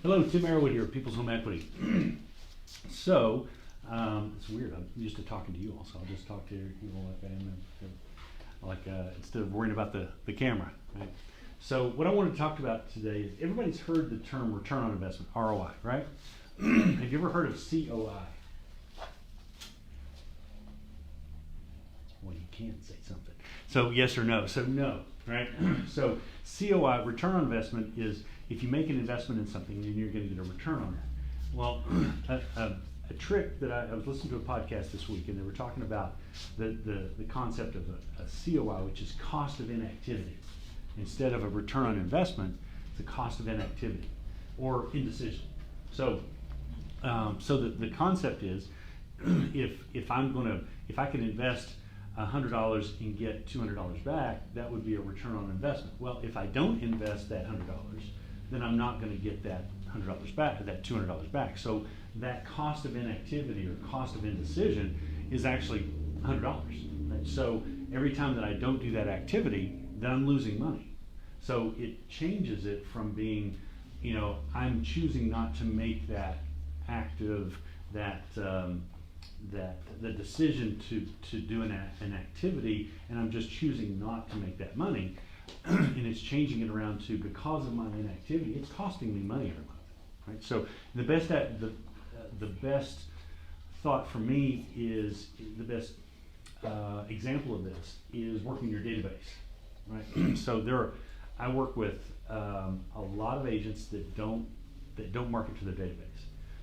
Hello, Tim Arrowood here, People's Home Equity. So, it's weird. I'm used to talking to you all, so I'll just talk to you like I am, instead of worrying about the camera. Right? So, what I want to talk about today is everybody's heard the term return on investment, ROI, right? Have you ever heard of COI? Well, you can say something. So, yes or no? So, no, right? So, COI, return on investment, is if you make an investment in something, then you're going to get a return on that. Well, a trick that I was listening to a podcast this week, and they were talking about the concept of a COI, which is cost of inactivity. Instead of a return on investment, the cost of inactivity or indecision. So, the concept is, if I can invest $100 and get $200 back, that would be a return on investment. Well, if I don't invest that $100, then I'm not going to get that $100 back, that $200 back. So that cost of inactivity or cost of indecision is actually $100. Right? So every time that I don't do that activity, then I'm losing money. So it changes it from being, I'm choosing not to make that active, the decision to do an activity, and I'm just choosing not to make that money, and it's changing it around to, because of my inactivity, it's costing me money every month, right? So the best thought for me is, the best example of this is working your database, right? So I work with a lot of agents that don't market to their database.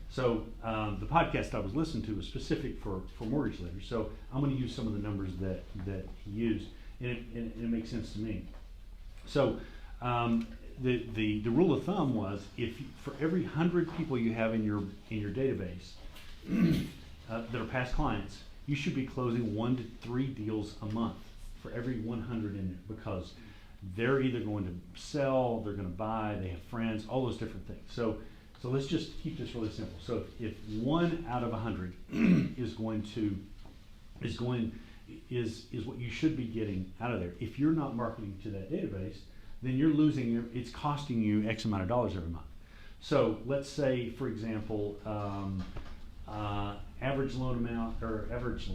So the podcast I was listening to was specific for mortgage lenders. So I'm going to use some of the numbers that he used, and it makes sense to me. So the rule of thumb was, for every 100 people you have in your database that are past clients, you should be closing 1 to 3 deals a month for every 100 in there, because they're either going to sell, they're going to buy, they have friends, all those different things. So let's just keep this really simple. So if 1 out of 100 is what you should be getting out of there. If you're not marketing to that database, then you're losing. It's costing you X amount of dollars every month. So let's say, for example, average loan amount, or average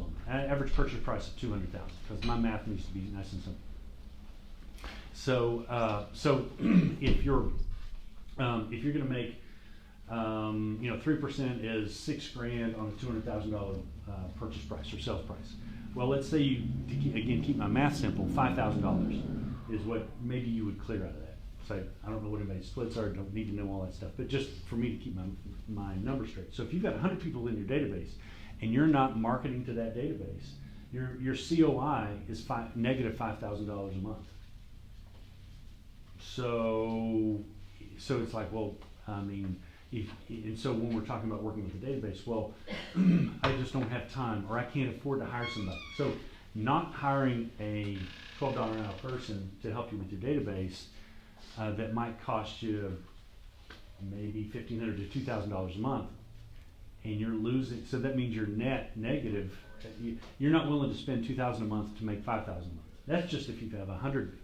purchase price of $200,000, because my math needs to be nice and simple. So if you're going to make 3% is $6,000 on a $200,000 purchase price or sales price. Well, let's say you, again, keep my math simple, $5,000 is what maybe you would clear out of that. So I don't know what anybody's splits are, don't need to know all that stuff, but just for me to keep my numbers straight. So if you've got 100 people in your database and you're not marketing to that database, your COI is negative $5,000 a month. So it's like, well, I mean, and so when we're talking about working with the database, well, I just don't have time, or I can't afford to hire somebody. So not hiring a $12 an hour person to help you with your database, that might cost you maybe $1,500 to $2,000 a month, and you're losing. So that means you're net negative. You're not willing to spend $2,000 a month to make $5,000 a month. That's just if you have 100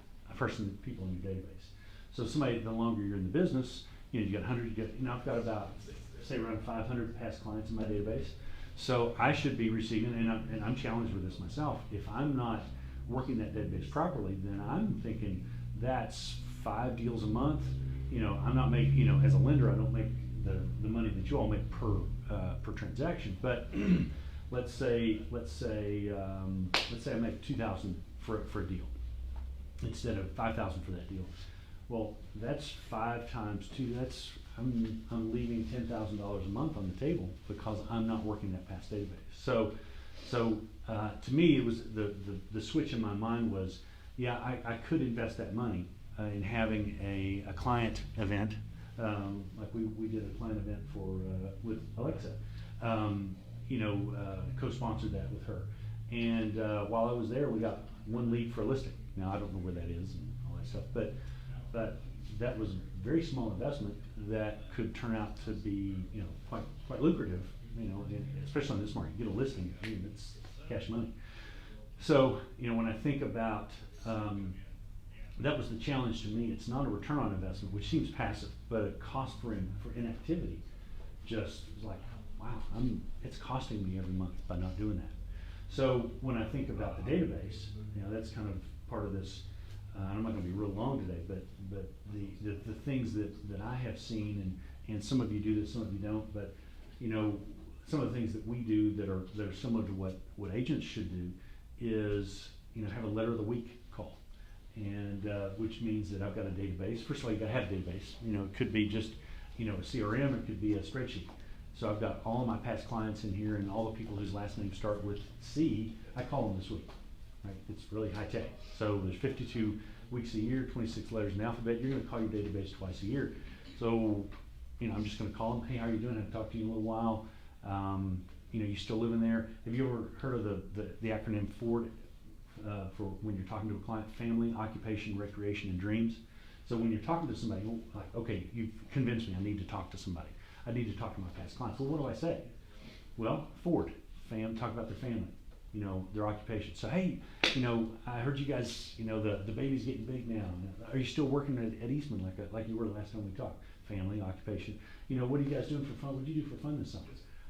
people in your database. So the longer you're in the business, you got 100. I've got about, say, around 500 past clients in my database. So I should be receiving, and I'm challenged with this myself. If I'm not working that database properly, then I'm thinking that's 5 deals a month. I'm not making. As a lender, I don't make the money that you all make per transaction. But let's say I make $2,000 for a deal instead of $5,000 for that deal. Well, that's 5 times 2. I'm leaving $10,000 a month on the table because I'm not working that past database. So to me, it was the switch in my mind was, I could invest that money in having a client event, like we did a client event with Alexa. Co-sponsored that with her, and while I was there, we got 1 lead for a listing. Now I don't know where that is and all that stuff, but that was a very small investment that could turn out to be, quite lucrative, especially in this market. You get a listing, it's cash money. So, when I think about that was the challenge to me. It's not a return on investment, which seems passive, but a cost for inactivity just was like, wow, it's costing me every month by not doing that. So when I think about the database, that's kind of part of this. I'm not going to be real long today, but the things that I have seen, and some of you do this, some of you don't, but some of the things that we do that are similar to what agents should do is have a letter of the week call, and which means that I've got a database. First of all, you got to have a database. It could be just a CRM, it could be a spreadsheet. So I've got all of my past clients in here, and all the people whose last names start with C. I call them this week. Right? It's really high tech. So there's 52 weeks a year, 26 letters in the alphabet. You're going to call your database twice a year. So I'm just going to call them. Hey, how are you doing? I haven't talked to you in a little while. You still living there? Have you ever heard of the acronym FORD for when you're talking to a client? Family, occupation, recreation, and dreams. So when you're talking to somebody, like, okay, you've convinced me I need to talk to somebody. I need to talk to my past clients. Well, what do I say? Well, Ford, talk about their family, their occupation. So, hey, I heard you guys, the baby's getting big now. Are you still working at Eastman like you were the last time we talked? Family, occupation. What are you guys doing for fun? What do you do for fun this summer?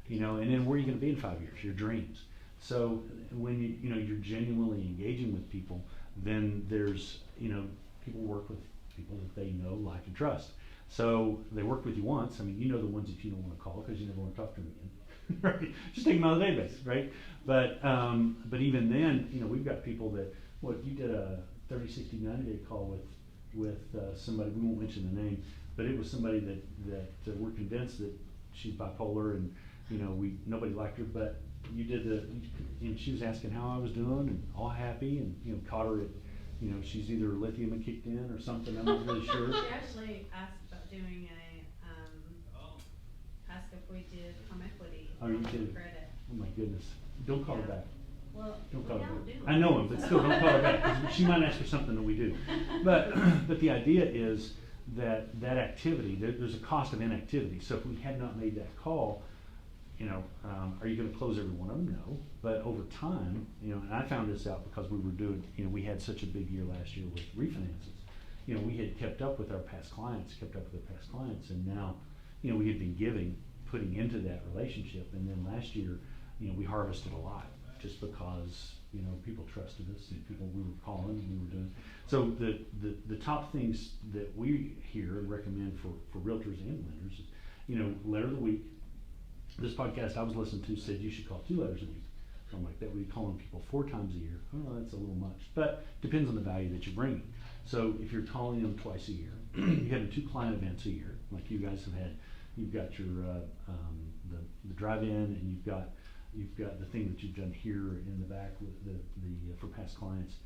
And then where are you going to be in 5 years? Your dreams. So when you're genuinely engaging with people, then there's, people work with people that they know, like, and trust. So they work with you once. The ones that you don't want to call because you never want to talk to them again. Right? Just take them out of the database, right? But even then, we've got people that, you did a 30, 60, 90-day call with somebody, we won't mention the name, but it was somebody that we're convinced that she's bipolar, and nobody liked her, but you did and she was asking how I was doing and all happy, and caught her at, she's either lithium and kicked in or something. I'm not really sure. She actually asked about doing asked if we did home equity. Oh, you did? Credit. Oh my goodness. Don't call her back. Well, don't call her back. Do I know him, but still don't call her back, because she might ask for something that we do. But the idea is that activity, there's a cost of inactivity. So if we had not made that call, are you going to close every one of them? No. But over time, and I found this out because we were doing, we had such a big year last year with refinances. We had kept up with our past clients, and now, we had been putting into that relationship. And then last year, we harvested a lot just because, people trusted us, and people we were calling and we were doing. So the top things that we hear and recommend for realtors and lenders is, letter of the week. This podcast I was listening to said you should call 2 letters a week. So I'm like, that would be calling people 4 times a year. Oh, that's a little much, but depends on the value that you're bringing. So if you're calling them twice a year, you're having 2 client events a year, like you guys have had. You've got your the drive-in, and you've got the thing that you've done here in the back with the for past clients.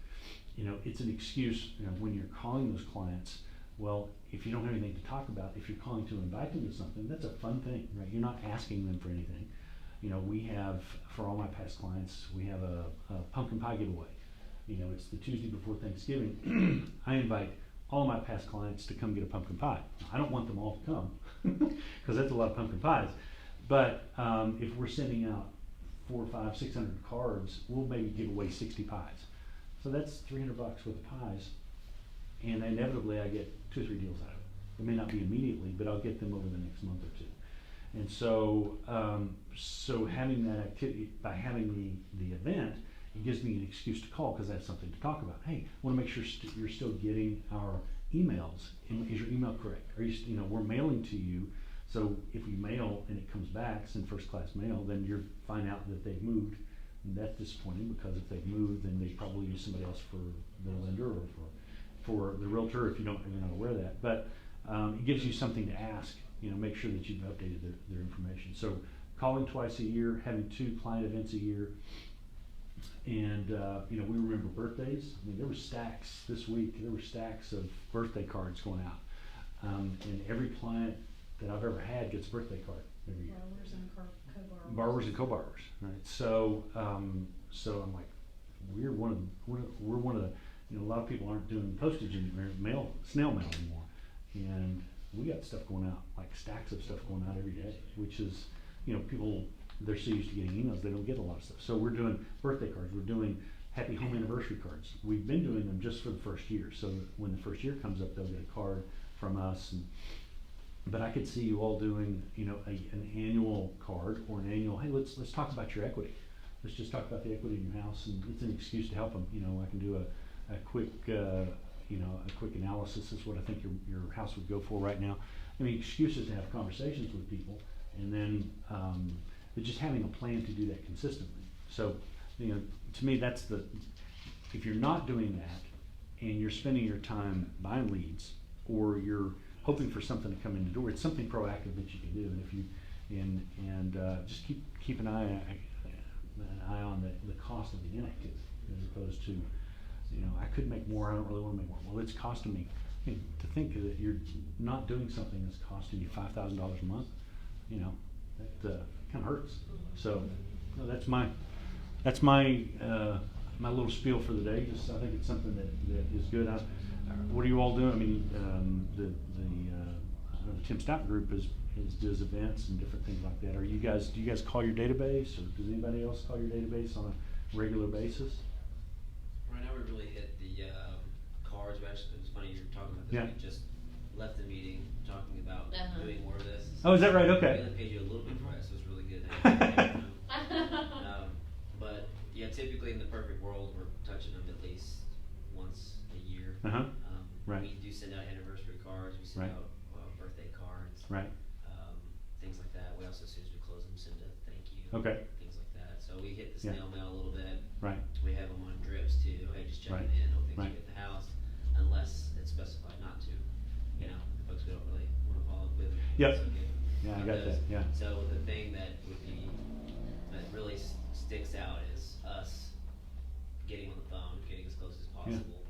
It's an excuse. When you're calling those clients, well, if you don't have anything to talk about, if you're calling to invite them to something, that's a fun thing, right? You're not asking them for anything. We have, for all my past clients, we have a pumpkin pie giveaway. It's the Tuesday before Thanksgiving. I invite all of my past clients to come get a pumpkin pie. I don't want them all to come because that's a lot of pumpkin pies. But if we're sending out 400, 500, 600 cards, we'll maybe give away 60 pies. So that's $300 worth of pies. And inevitably I get 2 or 3 deals out of it. It may not be immediately, but I'll get them over the next month or 2. And so, so having that activity, by having the event, it gives me an excuse to call because I have something to talk about. Hey, I want to make sure you're still getting our emails. Is your email correct? Are you, we're mailing to you. So if we mail and it comes back, it's in first class mail, then you find out that they've moved. And that's disappointing because if they've moved, then they probably use somebody else for the lender or for the realtor if you're not aware of that. But it gives you something to ask. Make sure that you've updated their information. So calling twice a year, having 2 client events a year, and we remember birthdays. There were stacks this week. There were stacks of birthday cards going out, and every client that I've ever had gets a birthday card every year. Borrowers and co-borrowers, right? So so I'm like, we're one of the, a lot of people aren't doing postage anymore, snail mail anymore, and we got stuff going out, like stacks of stuff going out every day, which is, people, they're so used to getting emails, they don't get a lot of stuff. So we're doing birthday cards, we're doing happy home anniversary cards. We've been doing them just for the first year, so that when the first year comes up, they'll get a card from us. But I could see you all doing, an annual card or an annual, hey, let's talk about your equity. Let's just talk about the equity in your house, and it's an excuse to help them. I can do a quick, a quick analysis is what I think your house would go for right now. Excuses to have conversations with people, and then but just having a plan to do that consistently. So, to me, that's if you're not doing that, and you're spending your time buying leads, or you're hoping for something to come in the door, it's something proactive that you can do. And if you just keep an eye on the cost of the inactive, as opposed to, I could make more, I don't really want to make more. Well, it's costing me. To think that you're not doing something that's costing you $5,000 a month, that kind of hurts. So, that's my my little spiel for the day. Just I think it's something that is good. What are you all doing? The Tim Stout group does events and different things like that. Do you guys call your database, or does anybody else call your database on a regular basis? Right now we really hit the cards. It was funny you were talking about this. Yeah. We just left the meeting talking about doing more of this. Oh, is that right? Okay. We only paid you a little bit for it, so it's really good. But yeah, typically in the perfect world, we're touching them at least once a year. Right. We do send out anniversary cards. We send Right. out birthday cards. Right. Things like that. We also, as soon as we close them, send a thank you. Okay. Things like that. So we hit the Yeah. snail mail a little bit. Right. We have them on drips too. Hey, just checking Right. in. Hope things Right. are good at the house, unless it's specified not to. The folks we don't really want to follow up with. Yep. It's okay. Yeah, I got that. Yeah. So the thing that really sticks out is us getting on the phone, getting as close as possible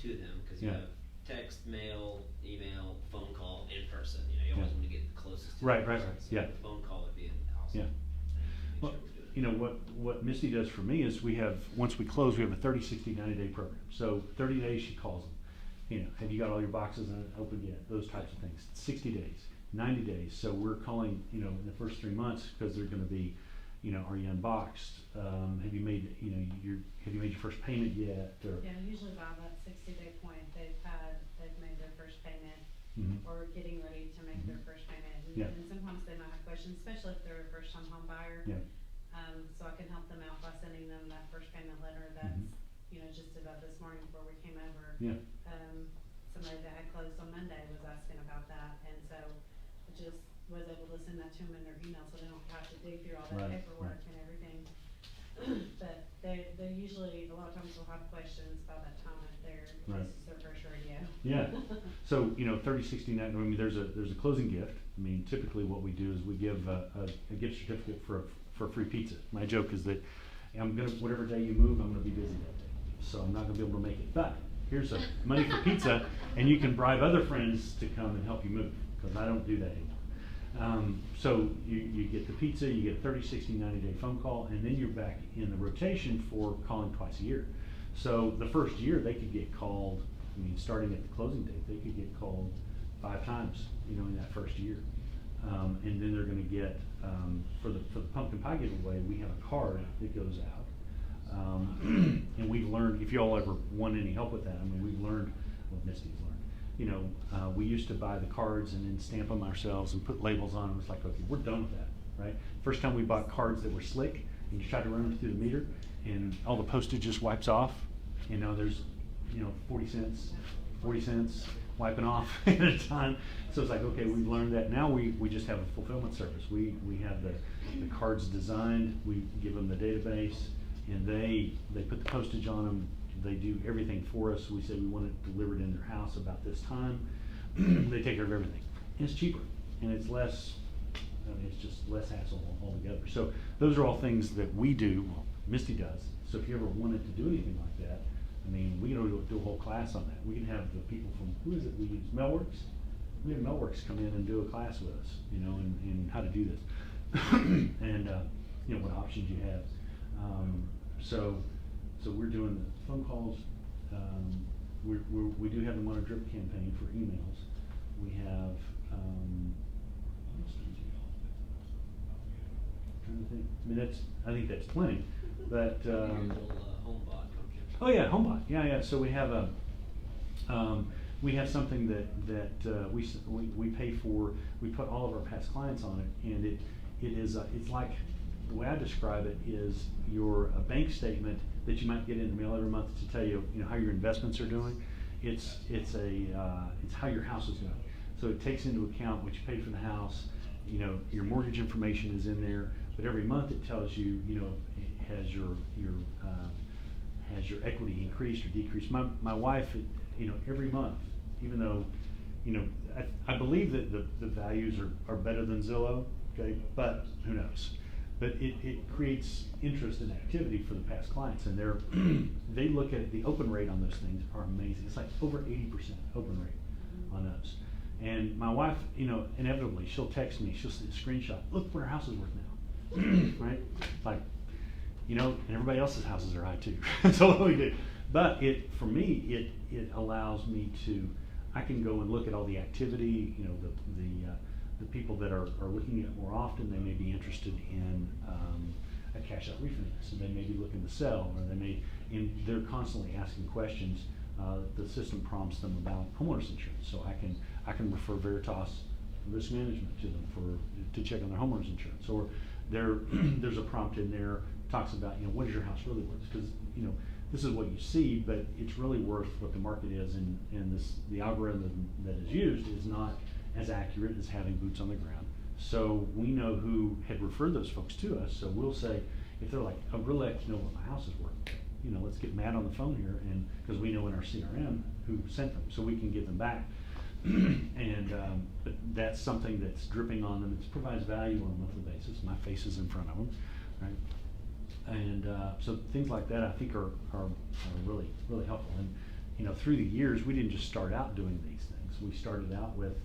to them, because you Yeah. have text, mail, email, phone call, in person. You always Yeah. want to get the closest. To Right, the right, person. right. So Yeah. the phone call would be awesome. Yeah. Make Well, sure we're doing it. what Misty does for me is once we close, we have a 30, 60, 90-day program. So 30 days she calls them. Have you got all your boxes open yet? Those types of things. 60 days, 90 days. So we're calling, in the first 3 months, because they're going to be, are you unboxed? Have you made your first payment yet? Or, Yeah, usually by that 60-day point, they've made their first payment, Mhm. or getting ready to make their first payment. Yeah. And sometimes they might have questions, especially if they're a first-time home buyer. Yeah. So I can help them out by sending them that first payment letter that's, Mhm. just about this morning before we came over. Yeah. Somebody that had closed on Monday was asking about that, and so I just was able to send that to them in their email, so they don't have to dig through all that Right, paperwork right. and everything. But they usually, a lot of times will have questions by that time if this Right. is their first rodeo. Yeah. So, 30, 60, 90, there's a closing gift. Typically what we do is we give a gift certificate for a free pizza. My joke is that whatever day you move, I'm gonna be busy that day. So I'm not gonna be able to make it. But here's money for pizza, and you can bribe other friends to come and help you move, because I don't do that anymore. So you get the pizza, you get a 30, 60, 90-day phone call, and then you're back in the rotation for calling twice a year. So the first year they could get called, starting at the closing date, they could get called 5 times, in that first year. And then they're gonna get, for the pumpkin pie giveaway, we have a card that goes out. And we've learned, if y'all ever want any help with that, we've learned, what Misty's learned. We used to buy the cards and then stamp them ourselves and put labels on them. It's like, okay, we're done with that, right? First time we bought cards that were slick, and you try to run them through the meter, and all the postage just wipes off. There's, 40 cents wiping off at a time. So it's like, okay, we've learned that. Now we just have a fulfillment service. We have the cards designed, we give them the database, and they put the postage on them. They do everything for us. We say we want it delivered in their house about this time. They take care of everything. And it's cheaper, and it's less, it's just less hassle altogether. So those are all things that we do, well, Misty does. So if you ever wanted to do anything like that, we can do a whole class on that. We can have the people from, who is it we use, Melworks? We have Melworks come in and do a class with us, in how to do this. And, what options you have. So we're doing the phone calls. We do have them on a drip campaign for emails. We have, what else do we do? Trying to think. I think that's plenty. But Your little home bot Oh, yeah, HomeBot, yeah, so we have something that we pay for, we put all of our past clients on it, and it is, it's like, the way I describe it is a bank statement that you might get in the mail every month to tell you, how your investments are doing. It's how your house is doing. So it takes into account what you paid for the house, your mortgage information is in there, but every month it tells you, has your equity increased or decreased. My wife, every month, even though, I believe that the values are better than Zillow, okay, but who knows? But it creates interest and activity for the past clients, and they look at it, the open rate on those things are amazing. It's like over 80% open rate on those. And my wife, inevitably, she'll text me, she'll see a screenshot, look what our house is worth now, right? Like, and everybody else's houses are high too. So what do we do? But for me, it allows me I can go and look at all the activity, the people that are looking at it more often. They may be interested in a cash out refinance, and they may be looking to sell, or and they're constantly asking questions. The system prompts them about homeowners insurance, so I can refer Veritas Risk Management to them to check on their homeowners insurance, or there's a prompt in there talks about what is your house really worth, because this is what you see, but it's really worth what the market is, and the algorithm that is used is not as accurate as having boots on the ground. So we know who had referred those folks to us, so we'll say, if they're like, I'd really like to know what my house is worth, let's get Matt on the phone here, and because we know in our CRM who sent them, so we can give them back. And but that's something that's dripping on them. It provides value on a monthly basis. My face is in front of them, right? And so things like that I think are really, really helpful. And through the years, we didn't just start out doing these things. We started out with,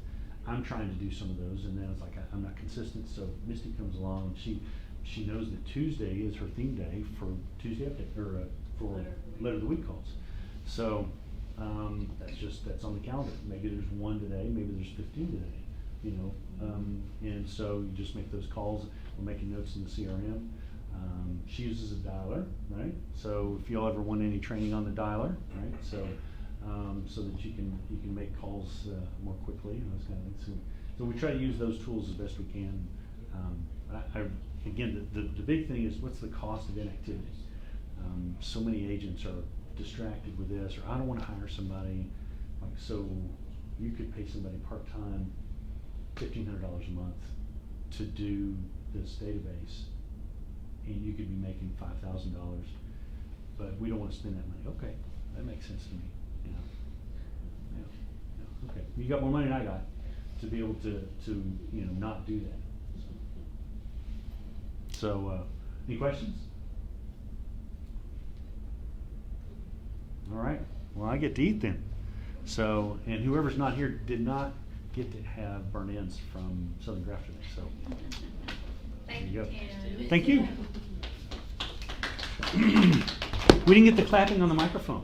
I'm trying to do some of those, and then it's like I'm not consistent. So Misty comes along, and she knows that Tuesday is her theme day for Tuesday update, or for Letter of the Week calls. So that's on the calendar. Maybe there's one today, maybe there's 15 today, and so you just make those calls. We're making notes in the CRM. She uses a dialer, right? So if you'll ever want any training on the dialer, right? So that you can make calls more quickly and those kind of things. So we try to use those tools as best we can. Again, the big thing is, what's the cost of inactivity? So many agents are distracted with this, or I don't want to hire somebody. Like, so you could pay somebody part-time $1,500 a month to do this database, and you could be making $5,000, but we don't want to spend that money. Okay, that makes sense to me. Yeah. Okay, you got more money than I got to be able to not do that. So any questions? All right. Well, I get to eat then. So, and whoever's not here did not get to have burnt ends from Southern Graft today. So, there you go. Thank you. We didn't get the clapping on the microphone.